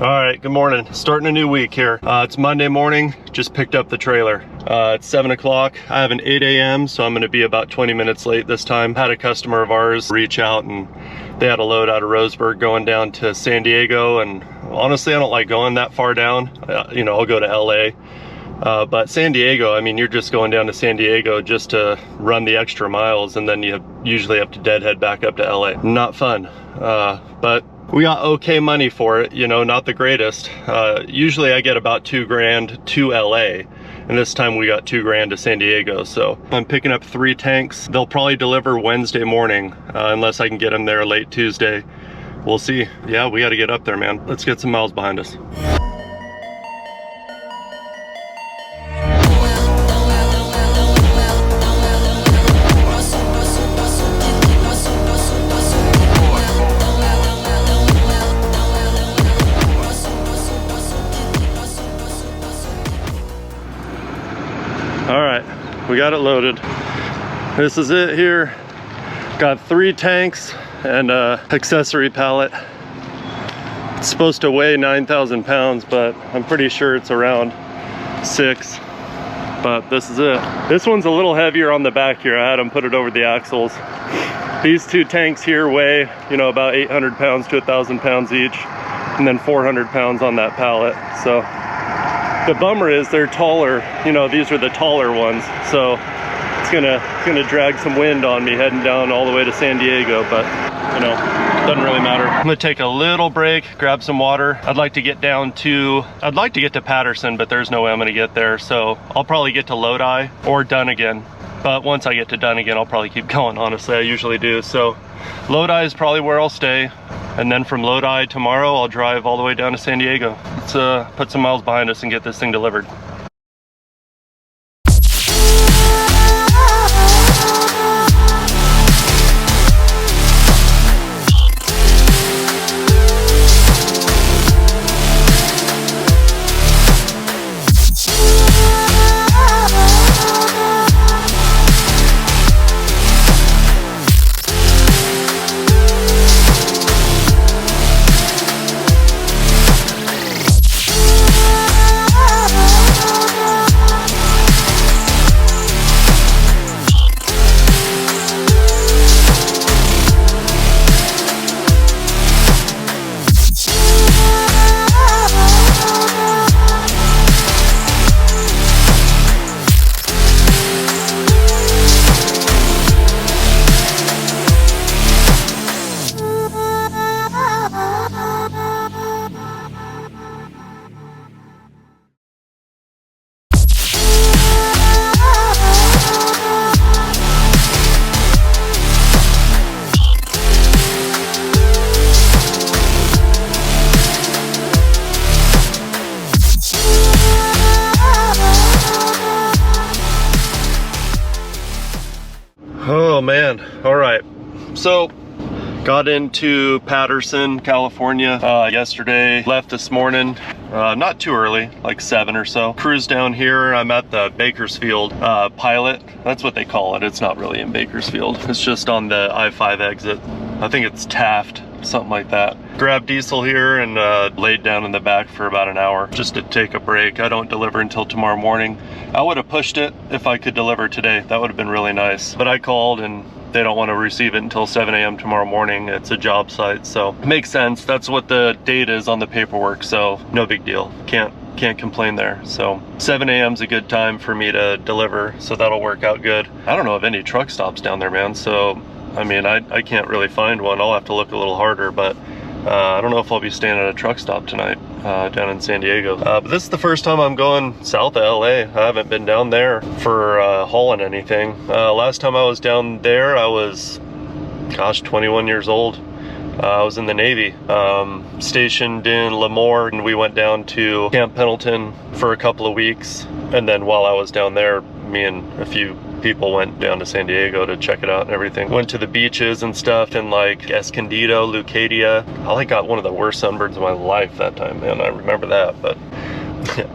All right, good morning. Starting a new week here. It's Monday morning, just picked up the trailer. It's 7 o'clock. I have an 8 a.m., so I'm gonna be about 20 minutes late this time. Had a customer of ours reach out and they had a load out of Roseburg going down to San Diego, and honestly, I don't like going that far down. You know, I'll go to LA. But San Diego, I mean, you're just going down to San Diego just to run the extra miles, and then you usually have to deadhead back up to LA. Not fun, but we got okay money for it, you know, not the greatest. Usually I get about $2,000 to LA, and this time we got $2,000 to San Diego. So I'm picking up 3 tanks. They'll probably deliver Wednesday morning, unless I can get them there late Tuesday. We'll see. Yeah, we got to get up there, man. Let's get some miles behind us. All right, we got it loaded. This is it here. Got 3 tanks and a accessory pallet. It's supposed to weigh 9,000 pounds, but I'm pretty sure it's around 6. But this is it. This one's a little heavier on the back here. I had them put it over the axles. These 2 tanks here weigh, you know, about 800 pounds to 1,000 pounds each, and then 400 pounds on that pallet. So the bummer is they're taller, you know, these are the taller ones, so it's gonna drag some wind on me heading down all the way to San Diego, but you know, doesn't really matter. I'm gonna take a little break, grab some water. I'd like to get to Patterson, but there's no way I'm gonna get there, so I'll probably get to Lodi or Dunnigan. But once I get to Dunnigan, I'll probably keep going, honestly. I usually do. So Lodi is probably where I'll stay. And then from Lodi tomorrow, I'll drive all the way down to San Diego. Let's put some miles behind us and get this thing delivered. Oh man, all right. So got into Patterson, California yesterday, left this morning, not too early, like 7 or so. Cruised down here. I'm at the Bakersfield pilot. That's what they call it. It's not really in Bakersfield. It's just on the I-5 exit. I think it's Taft, something like that. Grabbed diesel here and laid down in the back for about an hour just to take a break. I don't deliver until tomorrow morning. I would have pushed it if I could deliver today. That would have been really nice. But I called and they don't want to receive it until 7 a.m. tomorrow morning. It's a job site, so it makes sense. That's what the date is on the paperwork, so no big deal. Can't complain there. So 7 a.m. is a good time for me to deliver, so that'll work out good. I don't know of any truck stops down there, man, so I mean, I can't really find one. I'll have to look a little harder, but I don't know if I'll be staying at a truck stop tonight down in San Diego. But this is the first time I'm going south of LA. I haven't been down there for hauling anything. Last time I was down there, I was, gosh, 21 years old. I was in the Navy, stationed in Lemoore, and we went down to Camp Pendleton for a couple of weeks. And then while I was down there, me and a few people went down to San Diego to check it out and everything. Went to the beaches and stuff in like Escondido, Leucadia. I like got one of the worst sunburns of my life that time, man. I remember that, but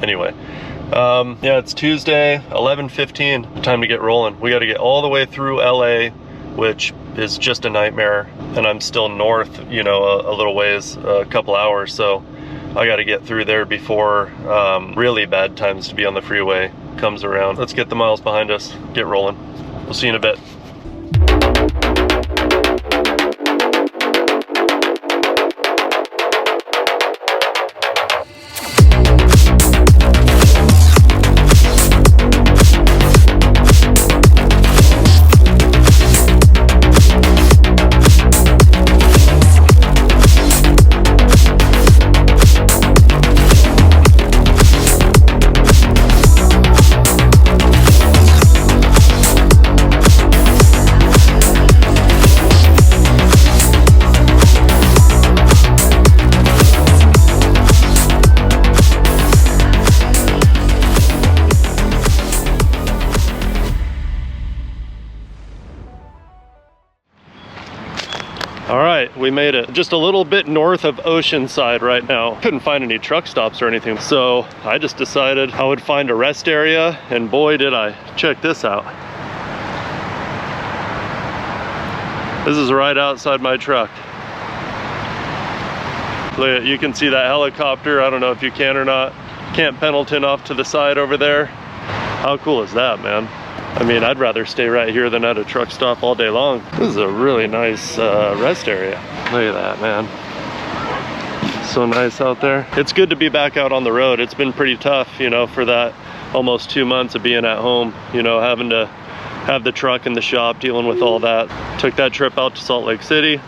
anyway. Yeah, it's Tuesday, 11:15, time to get rolling. We got to get all the way through LA, which is just a nightmare, and I'm still north, you know, a little ways, a couple hours, so I got to get through there before really bad times to be on the freeway comes around. Let's get the miles behind us, get rolling. We'll see you in a bit. All right, we made it. Just a little bit north of Oceanside right now. Couldn't find any truck stops or anything, so I just decided I would find a rest area, and boy did I. Check this out. This is right outside my truck. Look, you can see that helicopter. I don't know if you can or not. Camp Pendleton off to the side over there. How cool is that, man? I mean, I'd rather stay right here than at a truck stop all day long. This is a really nice rest area. Look at that, man. So nice out there. It's good to be back out on the road. It's been pretty tough, you know, for that almost 2 months of being at home, you know, having to have the truck in the shop, dealing with all that. Took that trip out to Salt Lake City.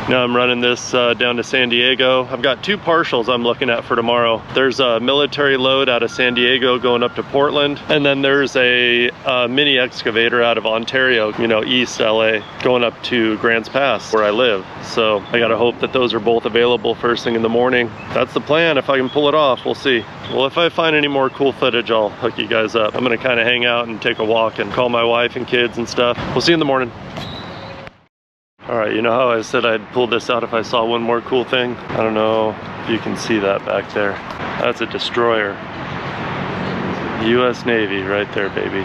Now I'm running this down to San Diego. I've got 2 partials I'm looking at for tomorrow. There's a military load out of San Diego going up to Portland, and then there's a mini excavator out of Ontario, you know, East LA, going up to Grants Pass where I live. So I gotta hope that those are both available first thing in the morning. That's the plan. If I can pull it off, we'll see. Well, if I find any more cool footage, I'll hook you guys up. I'm gonna kind of hang out and take a walk and call my wife and kids and stuff. We'll see you in the morning. All right, you know how I said I'd pull this out if I saw one more cool thing? I don't know if you can see that back there. That's a destroyer. US Navy right there, baby.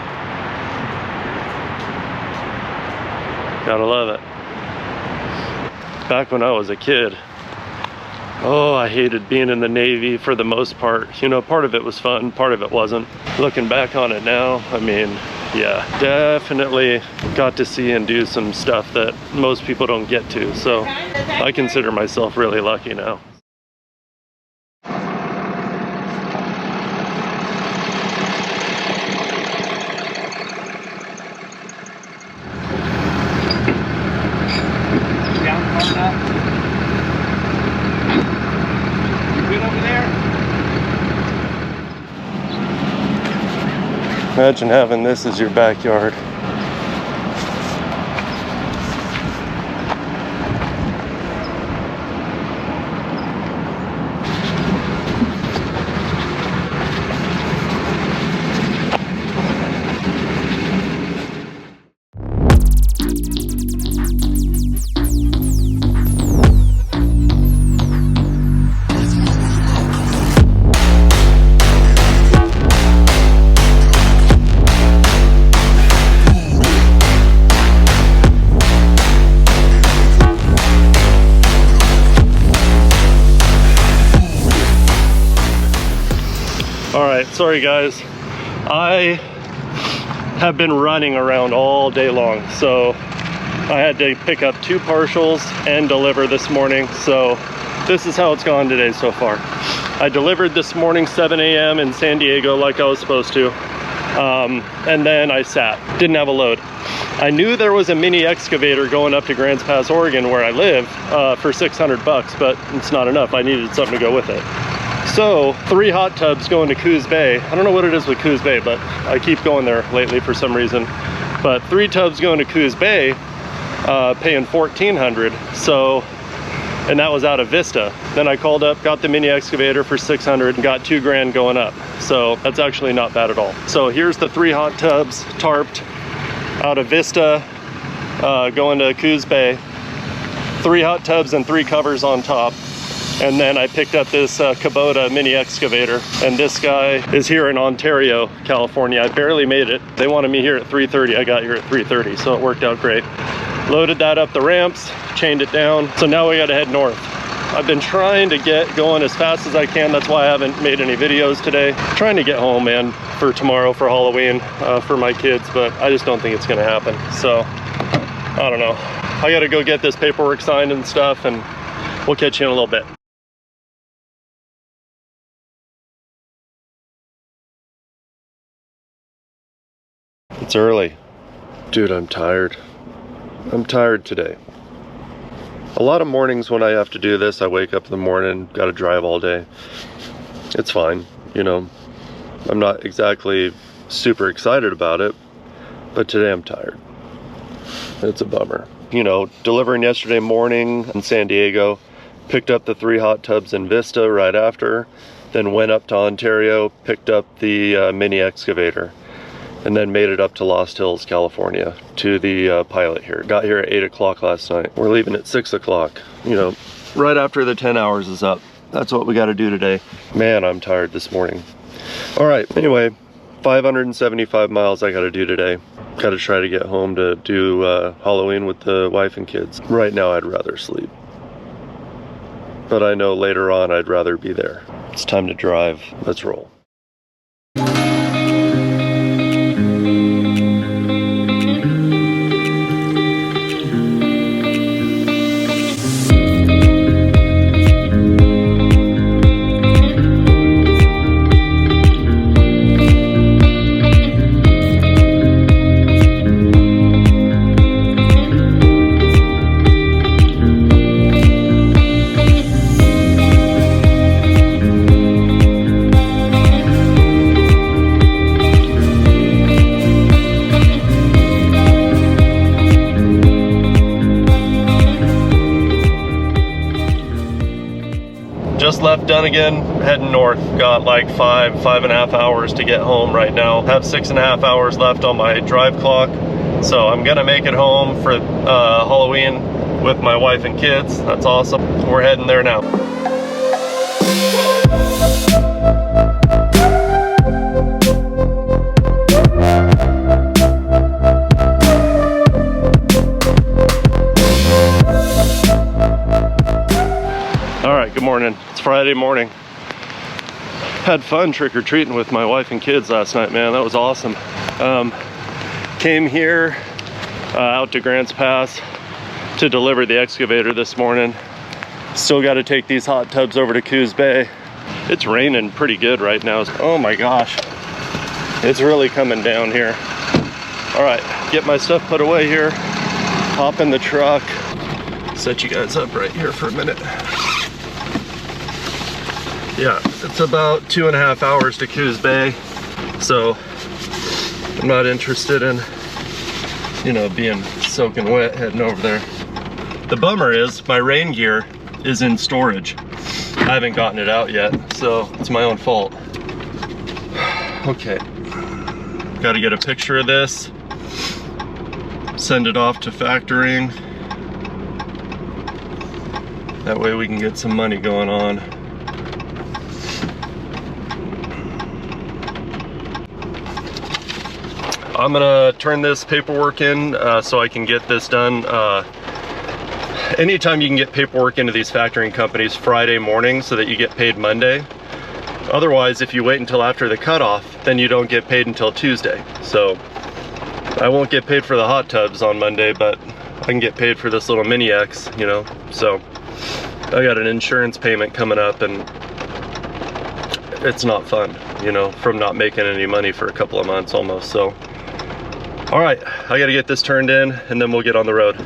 Gotta love it. Back when I was a kid, oh, I hated being in the Navy for the most part. You know, part of it was fun, part of it wasn't. Looking back on it now, I mean, yeah, definitely got to see and do some stuff that most people don't get to. So I consider myself really lucky now. Imagine having this as your backyard. Alright, sorry guys. I have been running around all day long, so I had to pick up 2 partials and deliver this morning, so this is how it's gone today so far. I delivered this morning 7 a.m. in San Diego like I was supposed to, and then I sat, didn't have a load. I knew there was a mini excavator going up to Grants Pass, Oregon, where I live, for $600, but it's not enough. I needed something to go with it. So 3 hot tubs going to Coos Bay. I don't know what it is with Coos Bay, but I keep going there lately for some reason. But 3 tubs going to Coos Bay, paying $1,400. So, and that was out of Vista. Then I called up, got the mini excavator for $600 and got $2 grand going up. So that's actually not bad at all. So here's the 3 hot tubs tarped out of Vista, going to Coos Bay. 3 hot tubs and 3 covers on top. And then I picked up this Kubota mini excavator, and this guy is here in Ontario, California. I barely made it. They wanted me here at 3:30. I got here at 3:30, so it worked out great. Loaded that up the ramps, chained it down. So now we gotta head north. I've been trying to get going as fast as I can. That's why I haven't made any videos today. Trying to get home, man, for tomorrow for Halloween for my kids, but I just don't think it's gonna happen. So, I don't know. I gotta go get this paperwork signed and stuff, and we'll catch you in a little bit. It's early. Dude, I'm tired. I'm tired today. A lot of mornings when I have to do this, I wake up in the morning, gotta drive all day. It's fine, you know. I'm not exactly super excited about it, but today I'm tired. It's a bummer. You know, delivering yesterday morning in San Diego, picked up the 3 hot tubs in Vista right after, then went up to Ontario, picked up the mini excavator, and then made it up to Lost Hills, California, to the pilot here. Got here at 8 o'clock last night. We're leaving at 6 o'clock, you know, right after the 10 hours is up. That's what we gotta do today. Man, I'm tired this morning. All right, anyway, 575 miles I gotta do today. Gotta try to get home to do Halloween with the wife and kids. Right now, I'd rather sleep. But I know later on I'd rather be there. It's time to drive. Let's roll. Just left Dunnigan, heading north. Got like 5.5 hours to get home right now. Have 6.5 hours left on my drive clock. So I'm gonna make it home for Halloween with my wife and kids. That's awesome. We're heading there now. All right, good morning. It's Friday morning. Had fun trick-or-treating with my wife and kids last night, man. That was awesome. Came here out to Grants Pass to deliver the excavator this morning. Still got to take these hot tubs over to Coos Bay. It's raining pretty good right now. Oh my gosh, it's really coming down here. All right, get my stuff put away here, hop in the truck, set you guys up right here for a minute. Yeah, it's about 2.5 hours to Coos Bay, so I'm not interested in, you know, being soaking wet heading over there. The bummer is my rain gear is in storage. I haven't gotten it out yet, so it's my own fault. Okay, got to get a picture of this, send it off to factoring. That way we can get some money going on. I'm gonna turn this paperwork in so I can get this done. Anytime you can get paperwork into these factoring companies Friday morning so that you get paid Monday. Otherwise, if you wait until after the cutoff, then you don't get paid until Tuesday. So I won't get paid for the hot tubs on Monday, but I can get paid for this little mini X, you know. So I got an insurance payment coming up, and it's not fun, you know, from not making any money for a couple of months almost. So all right, I gotta get this turned in and then we'll get on the road.